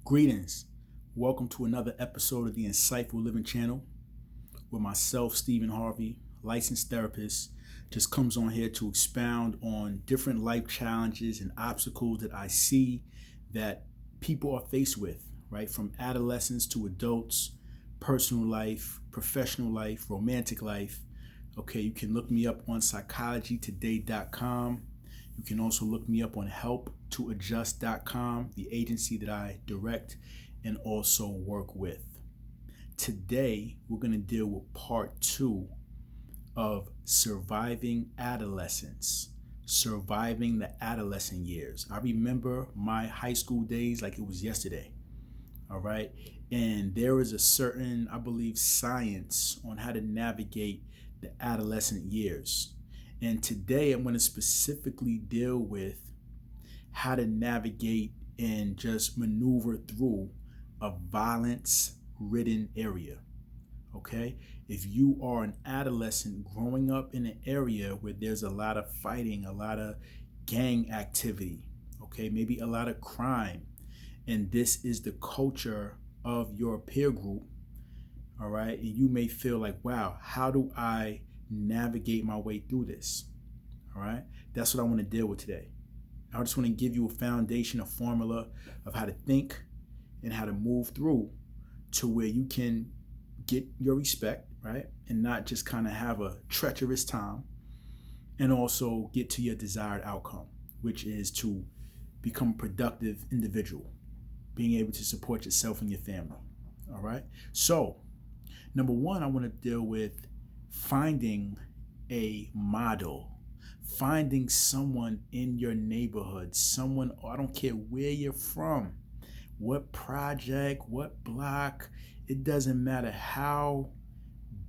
Greetings. Welcome to another episode of the Insightful Living Channel, where myself, Stephen Harvey, licensed therapist, just comes on here to expound on different life challenges and obstacles that I see that people are faced with, right? From adolescents to adults, personal life, professional life, romantic life. Okay, you can look me up on psychologytoday.com. You can also look me up on helptoadjust.com, the agency that I direct and also work with. Today, we're going to deal with part 2 of surviving adolescence, surviving the adolescent years. I remember my high school days like it was yesterday. All right. And there is a certain, I believe, science on how to navigate the adolescent years. And today I'm going to specifically deal with how to navigate and just maneuver through a violence-ridden area. Okay? If you are an adolescent growing up in an area where there's a lot of fighting, a lot of gang activity, okay, maybe a lot of crime, and this is the culture of your peer group, all right, and you may feel like, wow, how do I navigate my way through this? All right, that's what I want to deal with today. I just want to give you a foundation, a formula of how to think and how to move through to where you can get your respect, right, and not just kind of have a treacherous time, and also get to your desired outcome, which is to become a productive individual, being able to support yourself and your family. All right, so number one, I want to deal with finding a model, finding someone in your neighborhood, someone, I don't care where you're from, what project, what block, it doesn't matter how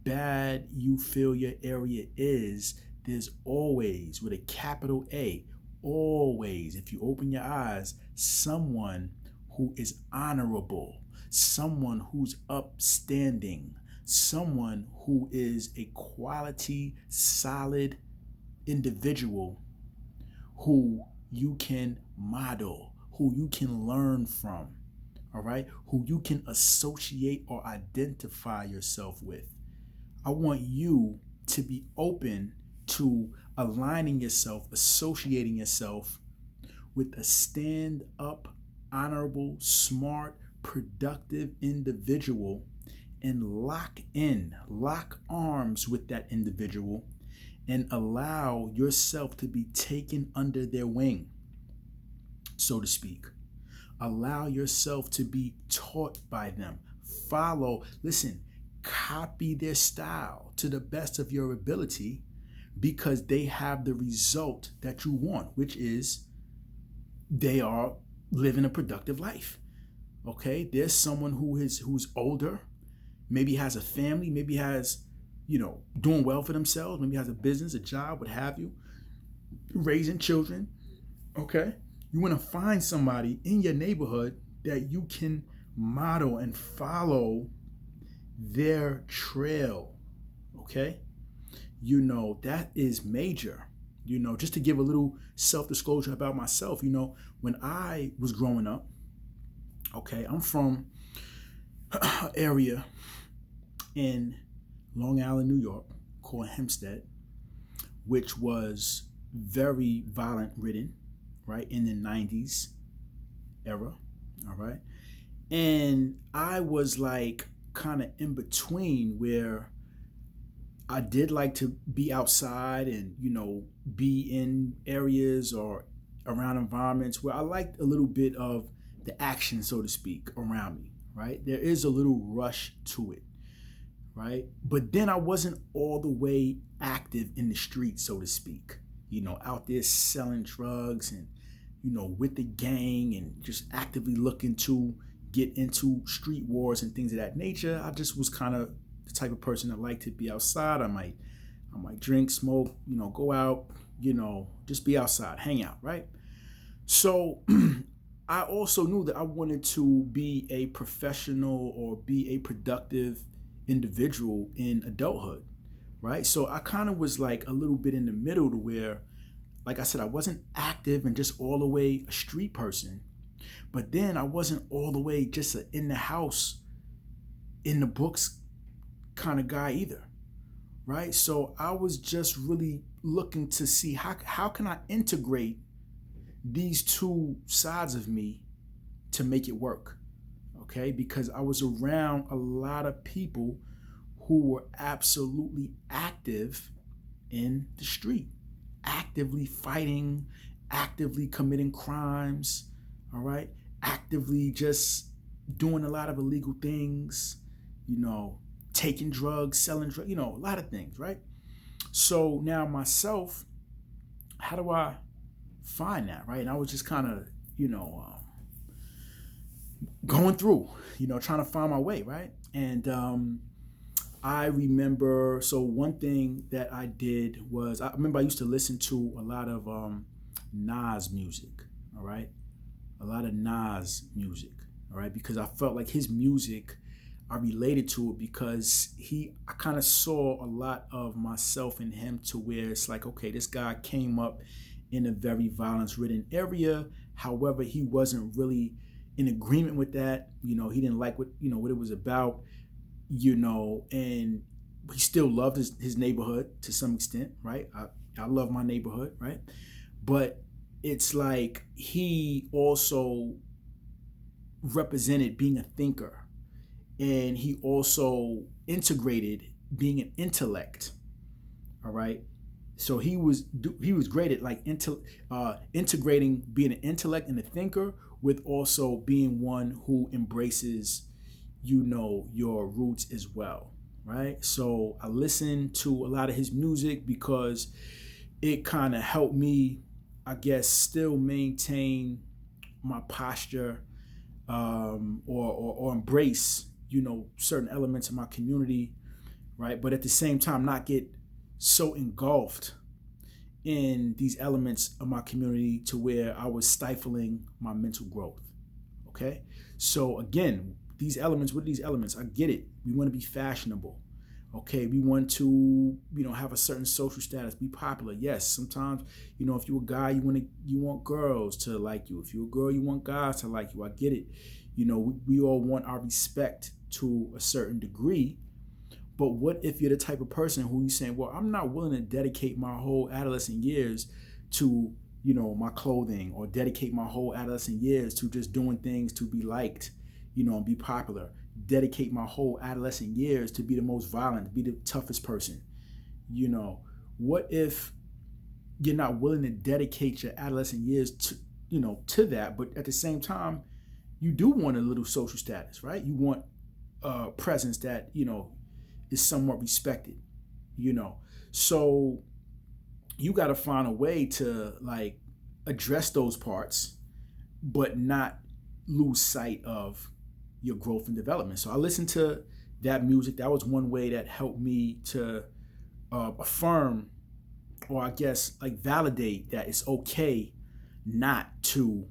bad you feel your area is, there's always, with a capital A, always, if you open your eyes, someone who is honorable, someone who's upstanding, someone who is a quality, solid individual who you can model, who you can learn from, all right, who you can associate or identify yourself with. I want you to be open to aligning yourself, associating yourself with a stand-up, honorable, smart, productive individual, and lock arms with that individual and allow yourself to be taken under their wing, so to speak. Allow yourself to be taught by them. Follow, listen, copy their style to the best of your ability because they have the result that you want, which is they are living a productive life. Okay, there's someone who's older, maybe has a family, maybe has, doing well for themselves, maybe has a business, a job, what have you, raising children. Okay, you want to find somebody in your neighborhood that you can model and follow their trail. Okay, that is major. Just to give a little self-disclosure about myself, when I was growing up, okay, I'm from an area in Long Island, New York, called Hempstead, which was very violent ridden, right, in the 90s era, all right? And I was like kind of in between where I did like to be outside and, be in areas or around environments where I liked a little bit of the action, so to speak, around me, right? There is a little rush to it, right? But then I wasn't all the way active in the street, so to speak, out there selling drugs and, with the gang and just actively looking to get into street wars and things of that nature. I just was kind of the type of person that liked to be outside. I might drink, smoke, go out, just be outside, hang out, right? So I also knew that I wanted to be a professional or be a productive individual in adulthood, right? So I kind of was like a little bit in the middle to where, like I said, I wasn't active and just all the way a street person, But then I wasn't all the way just a in the house, in the books kind of guy either, right? So I was just really looking to see how can I integrate these two sides of me to make it work, okay? Because I was around a lot of people who were absolutely active in the street, actively fighting, actively committing crimes, all right? Actively just doing a lot of illegal things, taking drugs, selling drugs, a lot of things, right? So now myself, how do I find that, right? And I was just kind of, going through, trying to find my way, right? And I remember, so one thing that I did was, I remember I used to listen to a lot of Nas music, all right? A lot of Nas music, all right? Because I felt like his music, I related to it because I kind of saw a lot of myself in him, to where it's like, okay, this guy came up in a very violence-ridden area. However, he wasn't really in agreement with that. He didn't like what it was about, and he still loved his neighborhood to some extent, right? I love my neighborhood, right? But it's like he also represented being a thinker, and he also integrated being an intellect, all right? So he was great at like integrating being an intellect and a thinker with also being one who embraces, your roots as well, right? So I listened to a lot of his music because it kind of helped me, I guess, still maintain my posture, or embrace, certain elements of my community, right? But at the same time, not get so engulfed in these elements of my community to where I was stifling my mental growth. Okay. So again, what are these elements? I get it. We want to be fashionable. Okay. We want to, have a certain social status, be popular. Yes. Sometimes, if you're a guy, you want girls to like you. If you're a girl, you want guys to like you. I get it. We all want our respect to a certain degree. But what if you're the type of person who you're saying, well, I'm not willing to dedicate my whole adolescent years to, my clothing, or dedicate my whole adolescent years to just doing things to be liked, and be popular. Dedicate my whole adolescent years to be the most violent, be the toughest person. What if you're not willing to dedicate your adolescent years to that, but at the same time, you do want a little social status, right? You want a presence that, is somewhat respected, So you got to find a way to like address those parts, but not lose sight of your growth and development. So I listened to that music. That was one way that helped me to affirm, or I guess like validate, that it's okay not to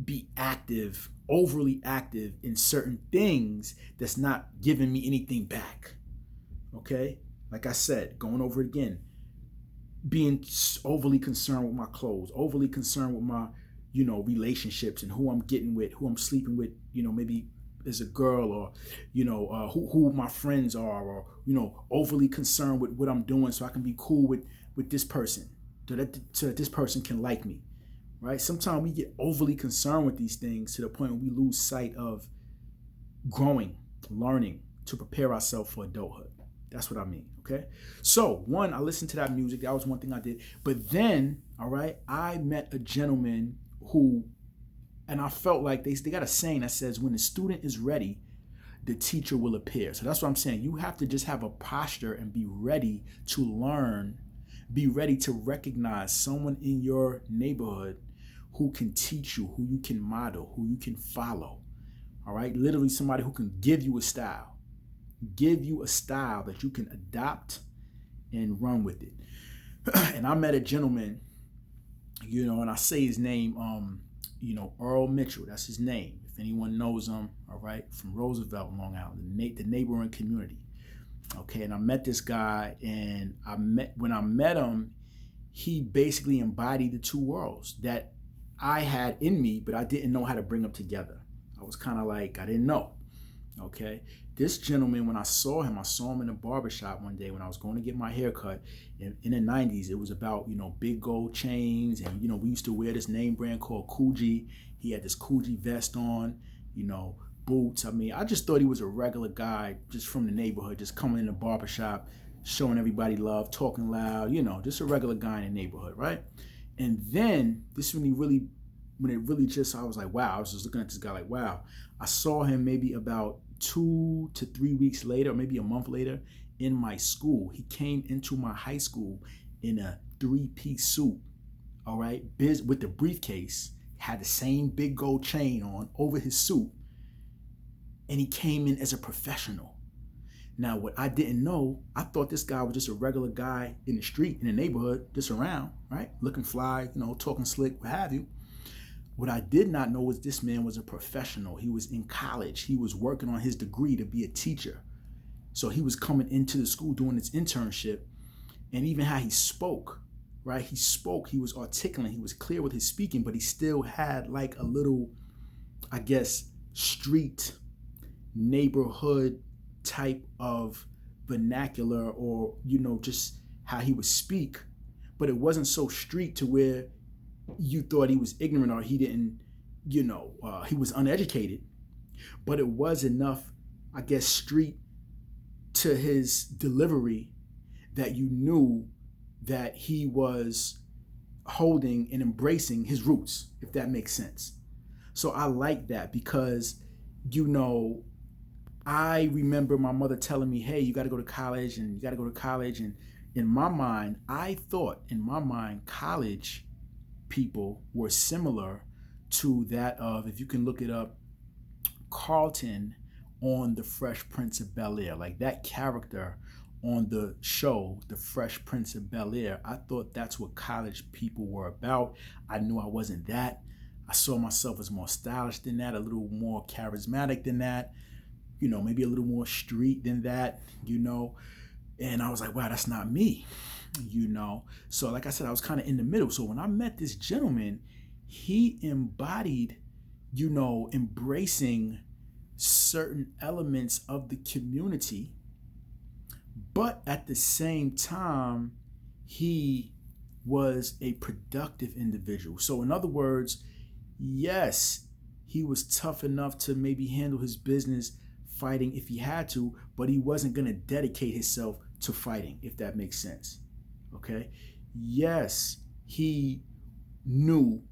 be overly active in certain things that's not giving me anything back. Okay? Like I said, going over it again, being overly concerned with my clothes, overly concerned with my, relationships and who I'm getting with, who I'm sleeping with, maybe as a girl, or, who my friends are, or, overly concerned with what I'm doing so I can be cool with this person, so that this person can like me, right? Sometimes we get overly concerned with these things to the point where we lose sight of growing, learning to prepare ourselves for adulthood. That's what I mean, okay? So, one, I listened to that music. That was one thing I did. But then, all right, I met a gentleman who, and I felt like they got a saying that says, when the student is ready, the teacher will appear. So that's what I'm saying. You have to just have a posture and be ready to learn, be ready to recognize someone in your neighborhood who can teach you, who you can model, who you can follow, all right? Literally somebody who can give you a style that you can adopt and run with it. And I met a gentleman, and I say his name, Earl Mitchell. That's his name. If anyone knows him, all right, from Roosevelt, Long Island, the neighboring community. Okay, and I met this guy, and when I met him, he basically embodied the two worlds. That I had in me, but I didn't know how to bring them together. I was kind of like, I didn't know. Okay. This gentleman, when I saw him in a barbershop one day when I was going to get my hair cut. In the 90s, it was about, big gold chains. And, we used to wear this name brand called Coogee. He had this Coogee vest on, boots. I mean, I just thought he was a regular guy just from the neighborhood, just coming in the barbershop, showing everybody love, talking loud, just a regular guy in the neighborhood, right? And then this when it really just, I was like, wow, I was just looking at this guy like, wow. I saw him maybe about 2 to 3 weeks later, or maybe a month later in my school. He came into my high school in a 3-piece suit, all right, with the briefcase, had the same big gold chain on over his suit. And he came in as a professional. Now, what I didn't know, I thought this guy was just a regular guy in the street, in the neighborhood, just around, right? Looking fly, talking slick, what have you. What I did not know was this man was a professional. He was in college. He was working on his degree to be a teacher. So he was coming into the school doing his internship. And even how he spoke, right? He was articulate, he was clear with his speaking, but he still had like a little, I guess, street, neighborhood type of vernacular, or, just how he would speak. But it wasn't so street to where you thought he was ignorant or he didn't, he was uneducated. But it was enough, I guess, street to his delivery that you knew that he was holding and embracing his roots, if that makes sense. So I like that because, I remember my mother telling me, hey, you got to go to college and you got to go to college. And in my mind, college people were similar to that of, if you can look it up, Carlton on The Fresh Prince of Bel-Air. Like that character on the show, The Fresh Prince of Bel-Air, I thought that's what college people were about. I knew I wasn't that. I saw myself as more stylish than that, a little more charismatic than that, maybe a little more street than that, and I was like, wow, that's not me, So like I said, I was kind of in the middle. So when I met this gentleman, he embodied, embracing certain elements of the community, but at the same time, he was a productive individual. So in other words, yes, he was tough enough to maybe handle his business fighting if he had to, but he wasn't going to dedicate himself to fighting, if that makes sense. Okay? Yes, he knew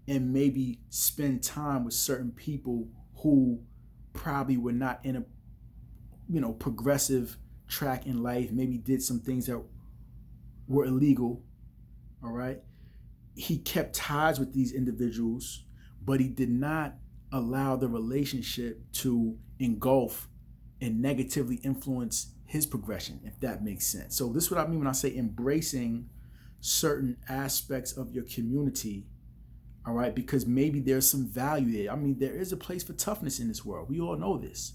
and maybe spend time with certain people who probably were not in a, progressive track in life, maybe did some things that were illegal, all right? He kept ties with these individuals, but he did not allow the relationship to engulf and negatively influence his progression, if that makes sense. So this is what I mean when I say embracing certain aspects of your community, all right? Because maybe there's some value there. I mean, there is a place for toughness in this world. We all know this,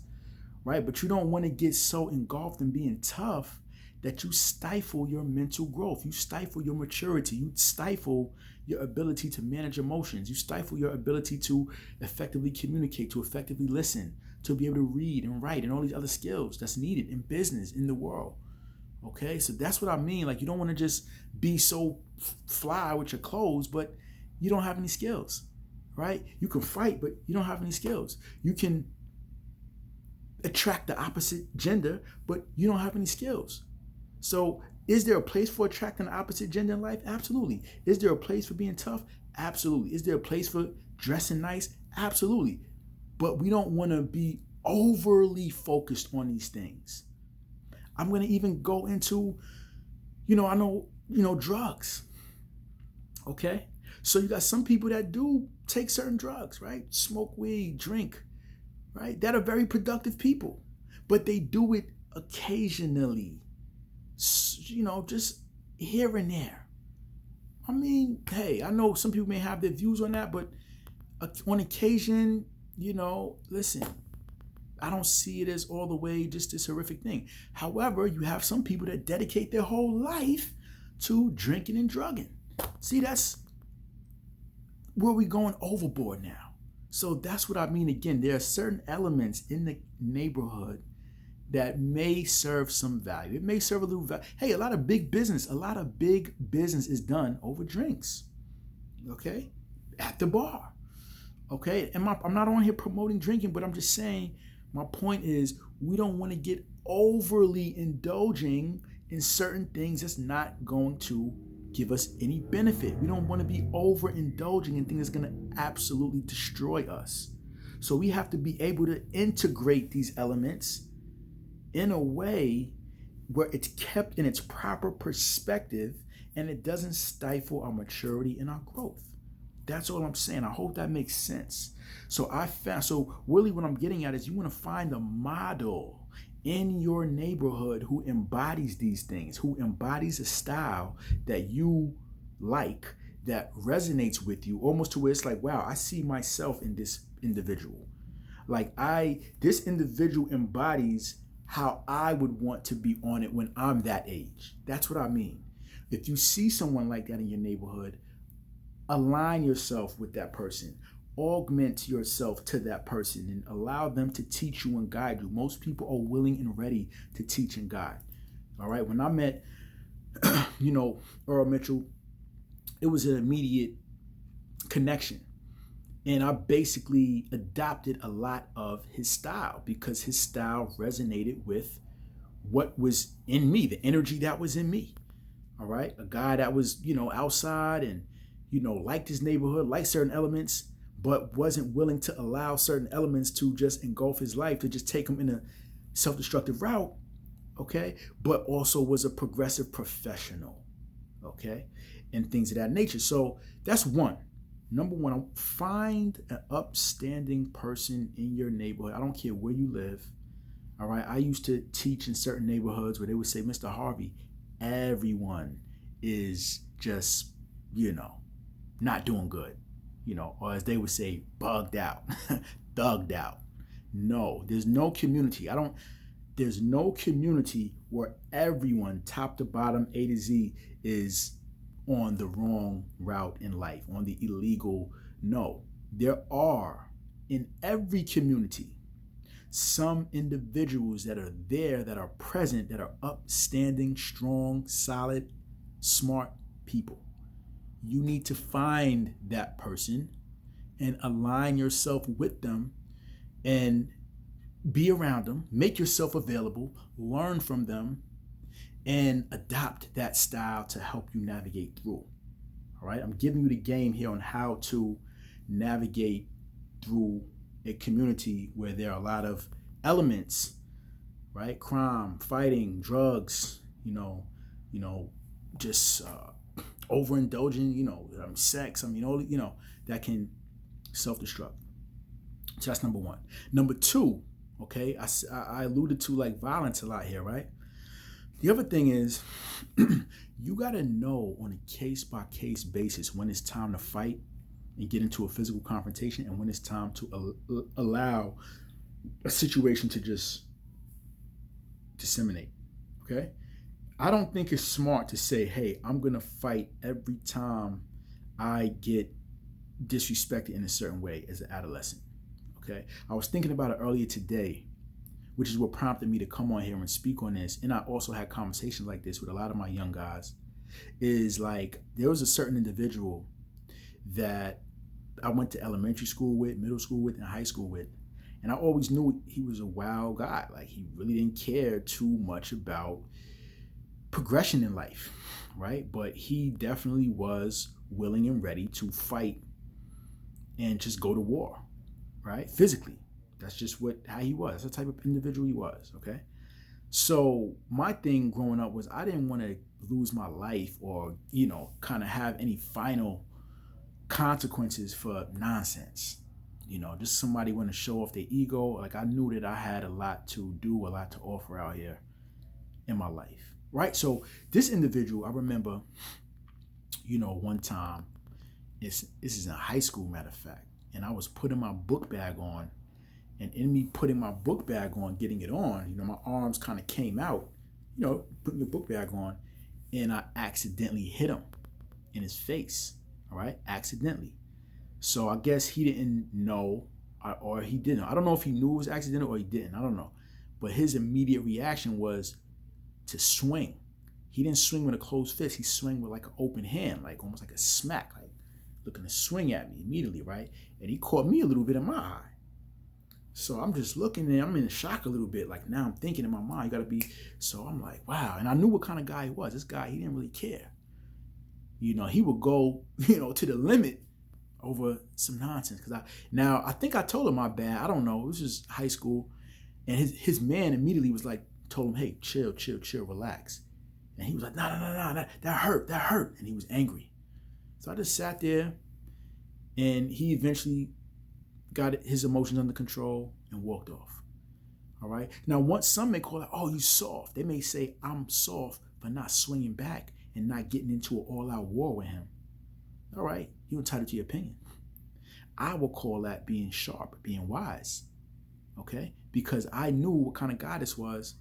right? But you don't want to get so engulfed in being tough that you stifle your mental growth. You stifle your maturity. You stifle your ability to manage emotions. You stifle your ability to effectively communicate, to effectively listen, to be able to read and write and all these other skills that's needed in business, in the world. Okay, so that's what I mean. Like, you don't want to just be so fly with your clothes, but you don't have any skills, right? You can fight, but you don't have any skills. You can attract the opposite gender, but you don't have any skills. So is there a place for attracting the opposite gender in life? Absolutely. Is there a place for being tough? Absolutely. Is there a place for dressing nice? Absolutely. But we don't want to be overly focused on these things. I'm going to even go into, I know, drugs. Okay? So you got some people that do take certain drugs, right? Smoke weed, drink, right? That are very productive people. But they do it occasionally. Just here and there. I mean, hey, I know some people may have their views on that, but on occasion, listen, I don't see it as all the way just this horrific thing. However, you have some people that dedicate their whole life to drinking and drugging. See, that's where we going overboard now. So that's what I mean. Again, there are certain elements in the neighborhood that may serve some value. It may serve a little value. Hey, a lot of big business is done over drinks, okay? At the bar, okay? And I'm not on here promoting drinking, but I'm just saying, my point is we don't want to get overly indulging in certain things that's not going to give us any benefit. We don't want to be overindulging in things that's going to absolutely destroy us. So we have to be able to integrate these elements in a way where it's kept in its proper perspective and it doesn't stifle our maturity and our growth. That's all I'm saying. I hope that makes sense. So really what I'm getting at is you want to find a model in your neighborhood who embodies these things, who embodies a style that you like, that resonates with you, almost to where it's like, wow, I see myself in this individual. Like this individual embodies how I would want to be on it when I'm that age. That's what I mean. If you see someone like that in your neighborhood, align yourself with that person. Augment yourself to that person and allow them to teach you and guide you. Most people are willing and ready to teach and guide. All right. When I met, Earl Mitchell, it was an immediate connection. And I basically adopted a lot of his style because his style resonated with what was in me, the energy that was in me. All right. A guy that was, outside and, liked his neighborhood, liked certain elements, but wasn't willing to allow certain elements to just engulf his life, to just take him in a self-destructive route. Okay. But also was a progressive professional. Okay. And things of that nature. So that's one. Number one, find an upstanding person in your neighborhood. I don't care where you live. All right. I used to teach in certain neighborhoods where they would say, Mr. Harvey, everyone is just, not doing good, or as they would say, bugged out, thugged out. No, there's no community. There's no community where everyone, top to bottom, A to Z, is on the wrong route in life, on the illegal. No, there are in every community some individuals that are there, that are present, that are upstanding, strong, solid, smart people. You need to find that person and align yourself with them and be around them, make yourself available, learn from them, and adopt that style to help you navigate through. All right, I'm giving you the game here on how to navigate through a community where there are a lot of elements, right? Crime, fighting, drugs, just overindulging, sex. That can self-destruct. So that's number one. Number two, okay, I alluded to like violence a lot here, right? The other thing is you got to know on a case-by-case basis when it's time to fight and get into a physical confrontation and when it's time to allow a situation to just disseminate, okay? I don't think it's smart to say, hey, I'm going to fight every time I get disrespected in a certain way as an adolescent, okay? I was thinking about it earlier today, which is what prompted me to come on here and speak on this. And I also had conversations like this with a lot of my young guys, is like there was a certain individual that I went to elementary school with, middle school with, and high school with. And I always knew he was a wild guy. Like he really didn't care too much about progression in life, right? But he definitely was willing and ready to fight and just go to war, right? Physically. That's just how he was. That's the type of individual he was, okay? So my thing growing up was I didn't want to lose my life or, kind of have any final consequences for nonsense. Just somebody want to show off their ego. Like I knew that I had a lot to do, a lot to offer out here in my life, right? So this individual, I remember, one time, this is in high school, matter of fact, and I was putting my book bag on. And in me putting my book bag on, getting it on, my arms kind of came out, putting the book bag on, and I accidentally hit him in his face, all right? Accidentally. So I guess he didn't know, or he didn't. I don't know if he knew it was accidental or he didn't. I don't know. But his immediate reaction was to swing. He didn't swing with a closed fist. He swung with like an open hand, like almost like a smack, like looking to swing at me immediately, right? And he caught me a little bit in my eye. So I'm just looking and I'm in shock a little bit. Like now I'm thinking in my mind, you gotta be, so I'm like, wow. And I knew what kind of guy he was. This guy, he didn't really care. He would go, to the limit over some nonsense. I think I told him my bad. I don't know. It was just high school. And his man immediately was like, told him, hey, chill, relax. And he was like, no, that hurt. And he was angry. So I just sat there and he eventually got his emotions under control and walked off. All right. Now, once some may call it, oh, you soft. They may say I'm soft for not swinging back and not getting into an all-out war with him. All right. You're entitled to your opinion. I will call that being sharp, being wise. Okay. Because I knew what kind of guy this was.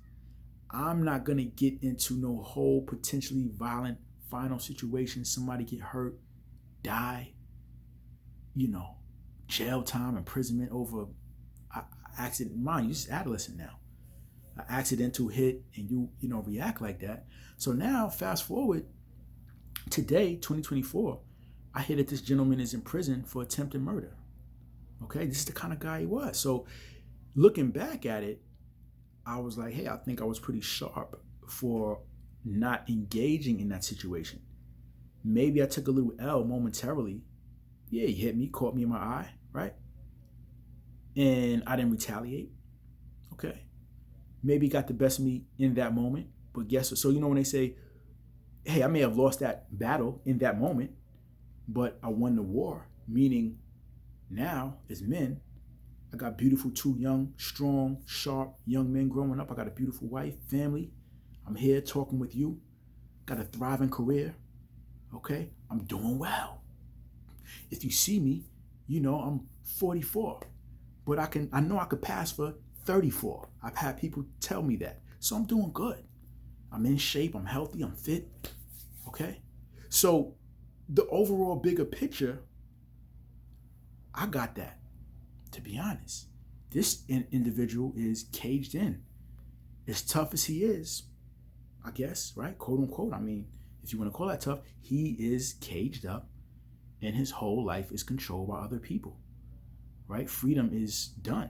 I'm not going to get into no whole potentially violent final situation. Somebody get hurt, die, jail time, imprisonment over accident. Mind you, this is adolescent now. An accidental hit and you react like that. So now fast forward today, 2024, I hear that this gentleman is in prison for attempted murder. Okay, this is the kind of guy he was. So looking back at it, I was like, hey, I think I was pretty sharp for not engaging in that situation. Maybe I took a little L momentarily. Yeah, he hit me, caught me in my eye, right? And I didn't retaliate. Okay. Maybe got the best of me in that moment. But guess what? So when they say, hey, I may have lost that battle in that moment, but I won the war, meaning now as men, I got beautiful, two young, strong, sharp young men growing up. I got a beautiful wife, family. I'm here talking with you. Got a thriving career. Okay? I'm doing well. If you see me, I'm 44. But I know I could pass for 34. I've had people tell me that. So I'm doing good. I'm in shape. I'm healthy. I'm fit. Okay? So the overall bigger picture, I got that. To be honest, this individual is caged in. As tough as he is, I guess, right? Quote unquote. I mean, if you want to call that tough, he is caged up and his whole life is controlled by other people, right? Freedom is done.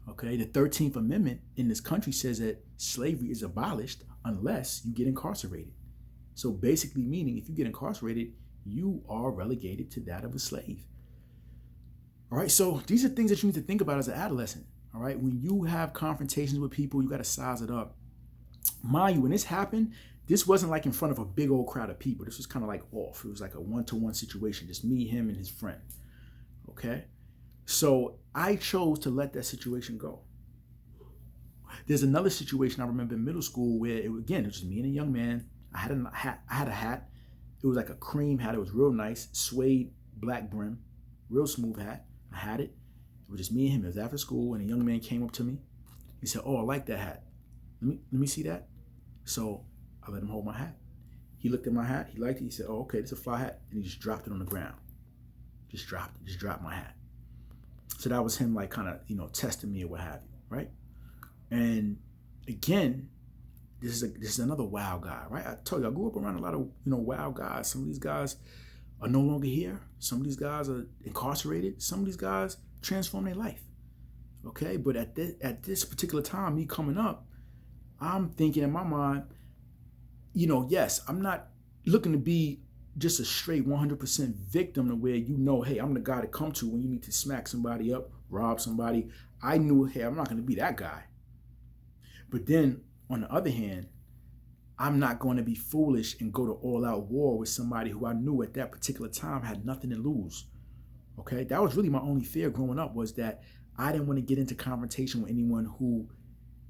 Okay. The 13th Amendment in this country says that slavery is abolished unless you get incarcerated. So basically meaning if you get incarcerated, you are relegated to that of a slave. All right, so these are things that you need to think about as an adolescent. All right, when you have confrontations with people, you got to size it up. Mind you, when this happened, this wasn't like in front of a big old crowd of people. This was kind of like off. It was like a one-to-one situation, just me, him, and his friend. Okay, so I chose to let that situation go. There's another situation I remember in middle school where it was just me and a young man. I had a hat. It was like a cream hat. It was real nice, suede, black brim, real smooth hat. I had it. It was just me and him. It was after school, and a young man came up to me. He said, "Oh, I like that hat. Let me see that." So I let him hold my hat. He looked at my hat. He liked it. He said, "Oh, okay, this is a fly hat," and he just dropped it on the ground. Just dropped it. Just dropped my hat. So that was him, like kind of testing me or what have you, right? And again, this is another wild guy, right? I told you I grew up around a lot of wild guys. Some of these guys are no longer here. Some of these guys are incarcerated. Some of these guys transform their life. Okay, but at this particular time, me coming up, I'm thinking in my mind, yes, I'm not looking to be just a straight 100% victim to where hey, I'm the guy to come to when you need to smack somebody up, rob somebody. I knew, hey, I'm not going to be that guy. But then on the other hand, I'm not going to be foolish and go to all-out war with somebody who I knew at that particular time had nothing to lose. Okay, that was really my only fear growing up, was that I didn't want to get into confrontation with anyone who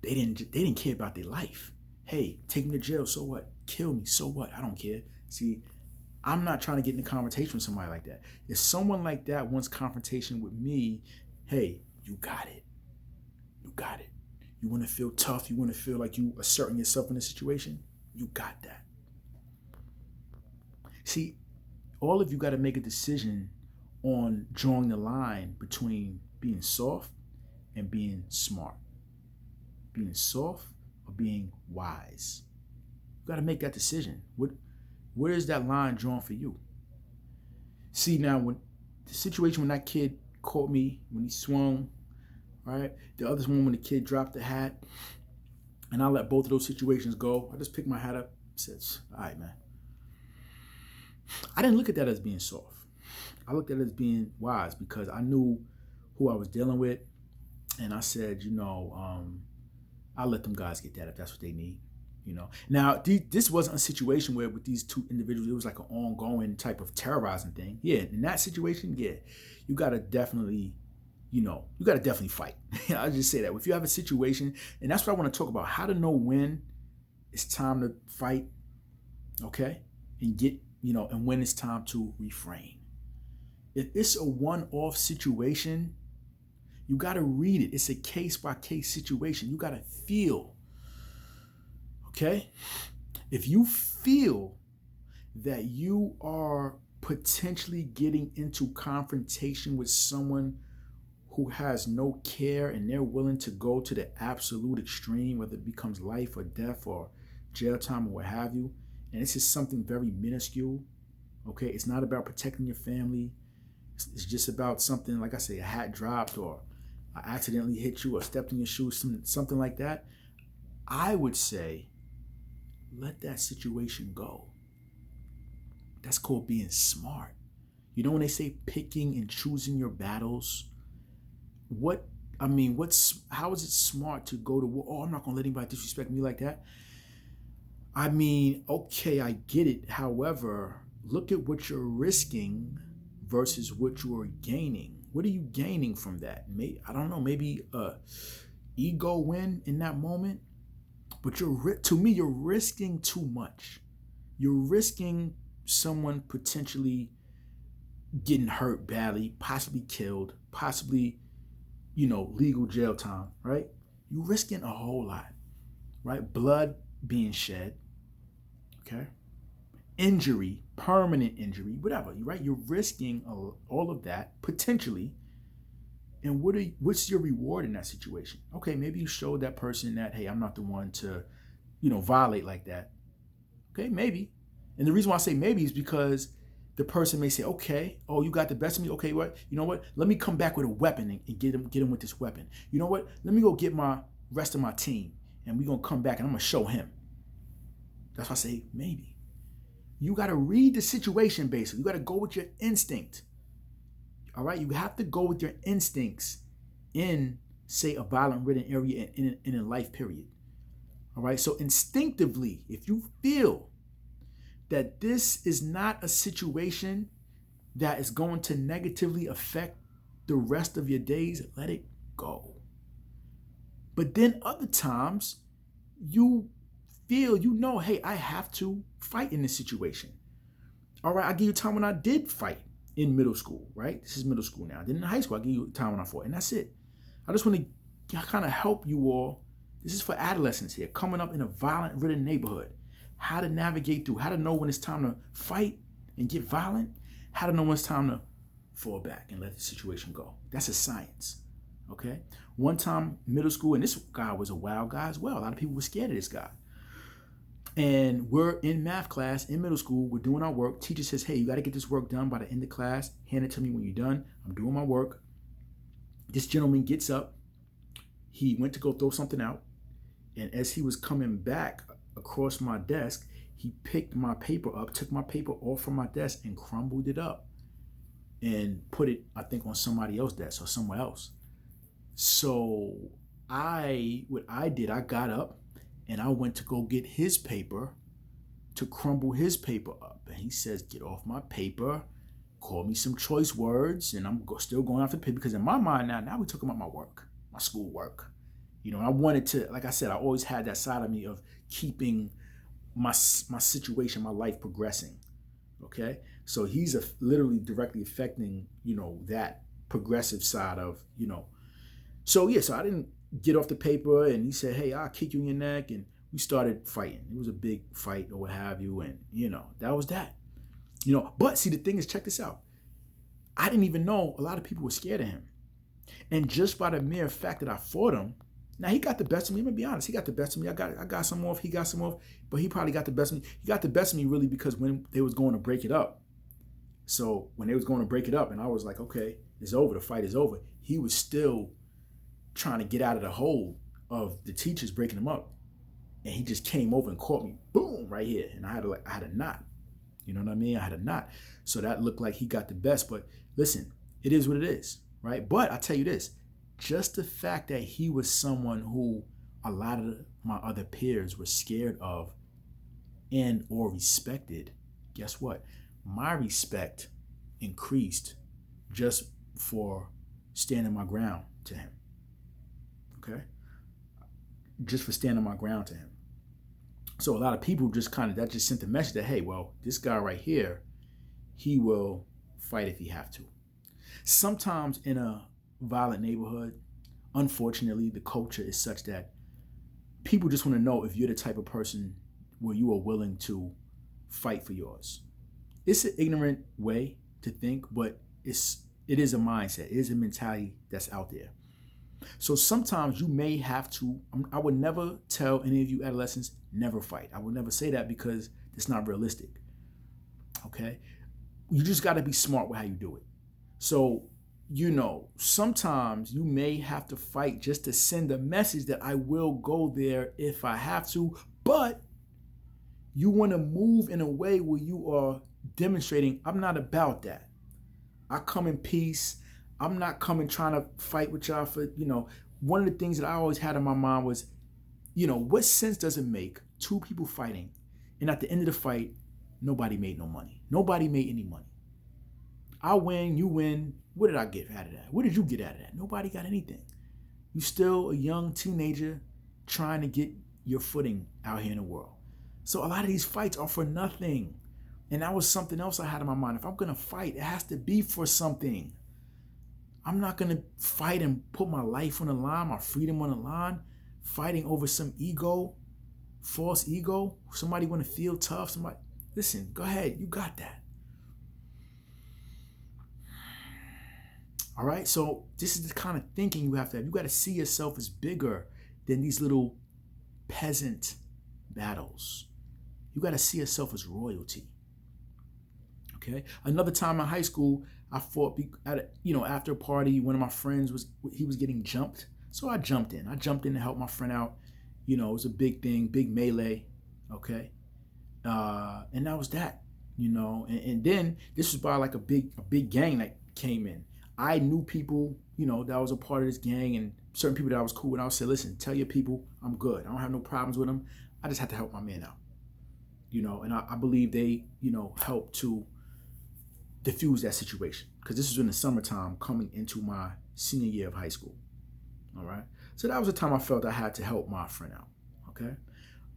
they didn't care about their life. Hey, take me to jail, so what? Kill me, so what? I don't care. See, I'm not trying to get into confrontation with somebody like that. If someone like that wants confrontation with me, hey, you got it. You got it. You want to feel tough? You want to feel like you asserting yourself in a situation? You got that. See, all of you got to make a decision on drawing the line between being soft and being smart, being soft or being wise. You got to make that decision. Where is that line drawn for you? See, now when the situation when that kid caught me, when he swung, right? The other one when the kid dropped the hat, and I let both of those situations go. I just picked my hat up, said, all right, man. I didn't look at that as being soft. I looked at it as being wise because I knew who I was dealing with. And I said, I'll let them guys get that if that's what they need. Now this wasn't a situation where with these two individuals it was like an ongoing type of terrorizing thing. Yeah, in that situation, yeah, you gotta definitely fight. I'll just say that if you have a situation, and that's what I want to talk about, how to know when it's time to fight, okay, and when it's time to refrain. If it's a one-off situation, you gotta read it. It's a case-by-case situation. You gotta feel. Okay? If you feel that you are potentially getting into confrontation with someone who has no care and they're willing to go to the absolute extreme, whether it becomes life or death or jail time or what have you, and this is something very minuscule, okay? It's not about protecting your family. It's just about something, like I say, a hat dropped or I accidentally hit you or stepped in your shoes, something like that. I would say, let that situation go. That's called being smart. When they say picking and choosing your battles, how is it smart to go to war? Oh, I'm not gonna let anybody disrespect me like that. Okay, I get it. However, look at what you're risking versus what you are gaining. What are you gaining from that? I don't know, maybe a ego win in that moment. But to me, you're risking too much. You're risking someone potentially getting hurt badly, possibly killed, possibly, legal jail time, right? You're risking a whole lot, right? Blood being shed, okay? Injury, permanent injury, whatever, right? You're risking all of that potentially. And what's your reward in that situation? Okay, maybe you showed that person that, hey, I'm not the one to, violate like that. Okay, maybe. And the reason why I say maybe is because the person may say, okay, oh, you got the best of me. Okay, what? You know what? Let me come back with a weapon and get him with this weapon. You know what? Let me go get my rest of my team and we're going to come back and I'm going to show him. That's why I say maybe. You got to read the situation basically. You got to go with your instinct. All right, you have to go with your instincts in, say, a violent ridden area in a life period. All right, so instinctively, if you feel that this is not a situation that is going to negatively affect the rest of your days, let it go. But then other times, you feel, hey, I have to fight in this situation. All right, I'll give you a time when I did fight. In middle school, right? This is middle school now. Then in high school, I give you a time when I fought, and that's it. I just want to kind of help you all. This is for adolescents here, coming up in a violent-ridden neighborhood. How to navigate through, how to know when it's time to fight and get violent, how to know when it's time to fall back and let the situation go. That's a science, okay? One time, middle school, and this guy was a wild guy as well. A lot of people were scared of this guy. And we're in math class in middle school. We're doing our work. Teacher says, hey, you got to get this work done by the end of class. Hand it to me when you're done. I'm doing my work. This gentleman gets up. He went to go throw something out. And as he was coming back across my desk, he picked my paper up, took my paper off from my desk and crumbled it up and put it, I think, on somebody else's desk or somewhere else. So I got up. And I went to go get his paper to crumble his paper up. And he says, get off my paper, call me some choice words. And I'm still going after the paper because in my mind now we're talking about my work, my school work. I wanted to, like I said, I always had that side of me of keeping my situation, my life progressing. Okay. So he's literally directly affecting, that progressive side of, So I didn't get off the paper and he said, hey, I'll kick you in your neck. And we started fighting. It was a big fight or what have you. And, that was that. But see, the thing is, check this out. I didn't even know a lot of people were scared of him. And just by the mere fact that I fought him, now he got the best of me. I'm gonna be honest, he got the best of me. I got some off, he got some off, but he probably got the best of me. He got the best of me really because when they was going to break it up. So when they was going to break it up and I was like, okay, it's over, the fight is over. He was still trying to get out of the hold of the teachers breaking him up. And he just came over and caught me, boom, right here. And I had a knot. You know what I mean? I had a knot. So that looked like he got the best. But listen, it is what it is, right? But I tell you this, just the fact that he was someone who a lot of my other peers were scared of and or respected, guess what? My respect increased just for standing my ground to him. Okay? Just for standing my ground to him. So a lot of people just that just sent the message that, hey, well, this guy right here, he will fight if he have to. Sometimes in a violent neighborhood, unfortunately, the culture is such that people just want to know if you're the type of person where you are willing to fight for yours. It's an ignorant way to think, but it is a mindset. It is a mentality that's out there. So sometimes you may have to, I would never tell any of you adolescents, never fight. I would never say that because it's not realistic. Okay? You just got to be smart with how you do it. So, sometimes you may have to fight just to send a message that I will go there if I have to, but you want to move in a way where you are demonstrating, I'm not about that. I come in peace. I'm not coming trying to fight with y'all for, one of the things that I always had in my mind was, what sense does it make two people fighting and at the end of the fight, nobody made no money. Nobody made any money. I win, you win. What did I get out of that? What did you get out of that? Nobody got anything. You still a young teenager trying to get your footing out here in the world. So a lot of these fights are for nothing. And that was something else I had in my mind. If I'm going to fight, it has to be for something. I'm not going to fight and put my life on the line, my freedom on the line, fighting over some ego, false ego. Somebody want to feel tough. Listen, go ahead. You got that. All right. So this is the kind of thinking you have to have. You got to see yourself as bigger than these little peasant battles. You got to see yourself as royalty. Okay. Another time in high school, I fought at after a party. One of my friends was getting jumped, so I jumped in. I jumped in to help my friend out. It was a big thing, big melee. Okay, and that was that. And then this was by like a big gang that came in. I knew people, that was a part of this gang, and certain people that I was cool with. I would say, listen, tell your people I'm good. I don't have no problems with them. I just had to help my man out. And I believe they, helped to diffuse that situation, because this was in the summertime coming into my senior year of high school. All right. So that was the time I felt I had to help my friend out. Okay.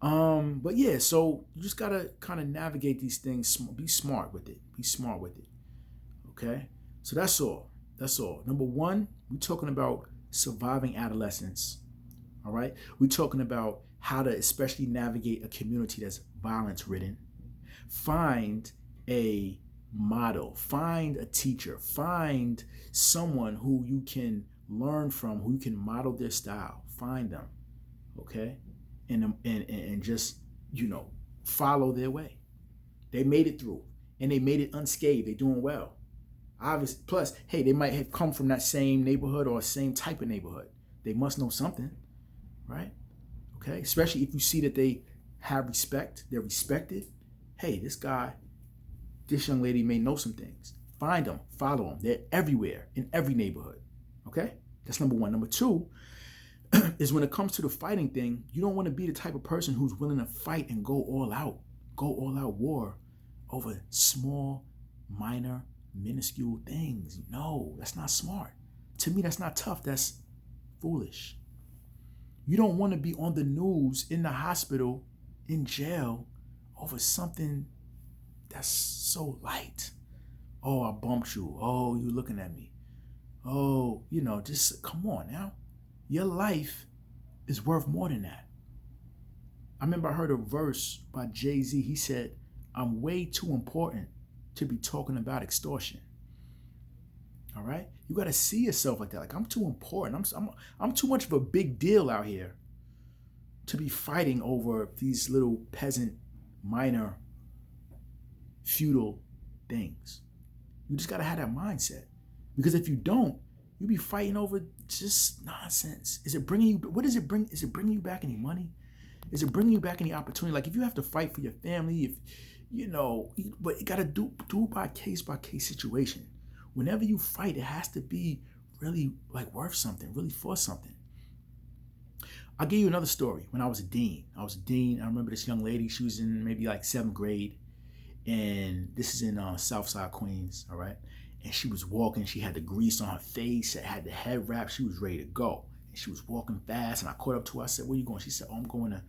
But yeah, so you just got to kind of navigate these things. Be smart with it. Okay. So that's all. Number one, we're talking about surviving adolescence. All right. We're talking about how to especially navigate a community that's violence ridden. Find a model, find a teacher, find someone who you can learn from, who you can model their style. Find them, okay, and just follow their way. They made it through, and they made it unscathed. They're doing well. Obviously, plus, hey, they might have come from that same neighborhood or same type of neighborhood. They must know something, right? Okay, especially if you see that they have respect, they're respected. Hey, this young lady may know some things. Find them, follow them. They're everywhere, in every neighborhood. Okay? That's number one. Number two is when it comes to the fighting thing, you don't want to be the type of person who's willing to fight and go all out war over small, minor, minuscule things. No, that's not smart. To me, that's not tough. That's foolish. You don't want to be on the news, in the hospital, in jail over something that's so light. Oh, I bumped you. Oh, you looking at me. Oh, just come on now. Your life is worth more than that. I remember I heard a verse by Jay-Z. He said, I'm way too important to be talking about extortion. All right, you got to see yourself like that. Like, I'm too important. I'm too much of a big deal out here to be fighting over these little peasant, minor, feudal things. You just got to have that mindset, because if you don't, you be fighting over just nonsense. Is it bringing you? What does it bring? Is it bringing you back any money? Is it bringing you back any opportunity? Like, if you have to fight for your family, if you know, but you got to do it by case situation. Whenever you fight, it has to be really like worth something, really for something. I'll give you another story. When I was a dean, I remember this young lady. She was in maybe like 7th grade, and this is in Southside Queens, all right? And she was walking. She had the grease on her face. Had the head wrap. She was ready to go. And she was walking fast, and I caught up to her. I said, "Where you going?" She said, "Oh, I'm going to,"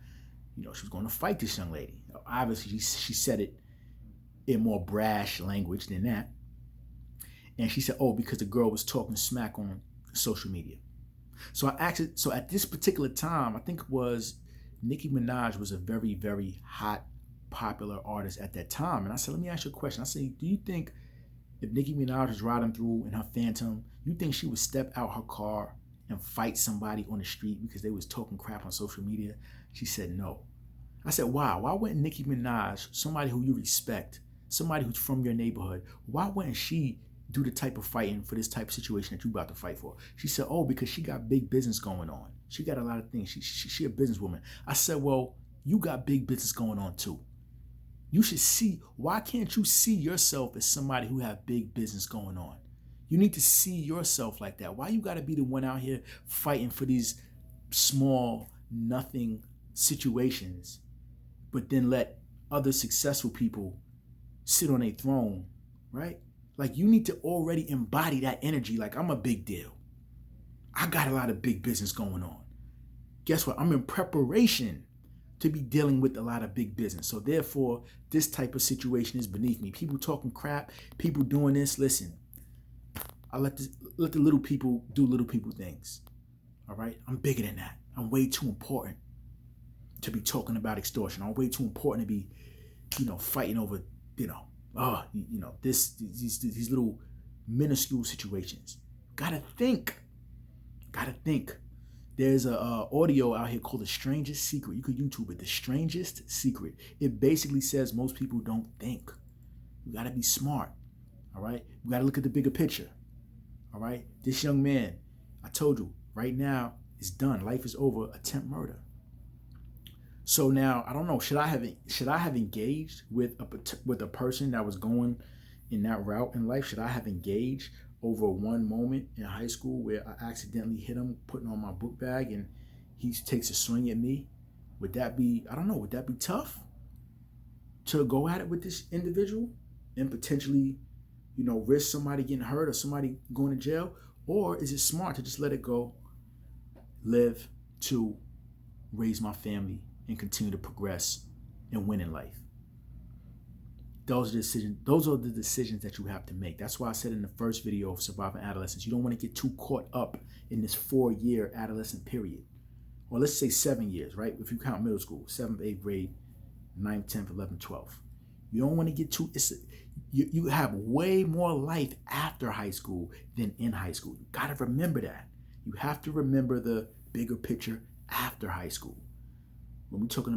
she was going to fight this young lady. Obviously, she said it in more brash language than that. And she said, "Oh, because the girl was talking smack on social media." So at this particular time, I think it was Nicki Minaj was a very, very hot, popular artist at that time. And I said, "Let me ask you a question." I said, "Do you think if Nicki Minaj was riding through in her Phantom, you think she would step out her car and fight somebody on the street because they was talking crap on social media?" She said, "No." I said, "Why? Why wouldn't Nicki Minaj, somebody who you respect, somebody who's from your neighborhood, why wouldn't she do the type of fighting for this type of situation that you about to fight for?" She said, "Oh, because she got big business going on. She got a lot of things. She a businesswoman." I said, "Well, you got big business going on too. You should see, why can't you see yourself as somebody who have big business going on? You need to see yourself like that. Why you got to be the one out here fighting for these small, nothing situations, but then let other successful people sit on a throne, right? Like, you need to already embody that energy. Like, I'm a big deal. I got a lot of big business going on. Guess what? I'm in preparation to be dealing with a lot of big business. So therefore, this type of situation is beneath me. People talking crap, people doing this. Listen, I let the little people do little people things. All right? I'm bigger than that. I'm way too important to be talking about extortion. I'm way too important to be, fighting over, these little minuscule situations. Gotta think. There's a audio out here called The Strangest Secret. You could YouTube it, The Strangest Secret. It basically says most people don't think. You gotta be smart, all right? We gotta look at the bigger picture, all right? This young man, I told you, right now, is done. Life is over. Attempt murder. So now, I don't know, should I have engaged with a person that was going in that route in life? Should I have engaged over one moment in high school where I accidentally hit him putting on my book bag and he takes a swing at me? Would that be tough to go at it with this individual and potentially, risk somebody getting hurt or somebody going to jail? Or is it smart to just let it go, live to raise my family and continue to progress and win in life? Those are the decisions that you have to make. That's why I said in the first video of Surviving Adolescence, you don't want to get too caught up in this 4-year adolescent period. Or let's say 7 years, right? If you count middle school, 7th, 8th grade, 9th, 10th, 11th, 12th. You don't want to get too, you have way more life after high school than in high school. You got to remember that. You have to remember the bigger picture after high school. When we're talking about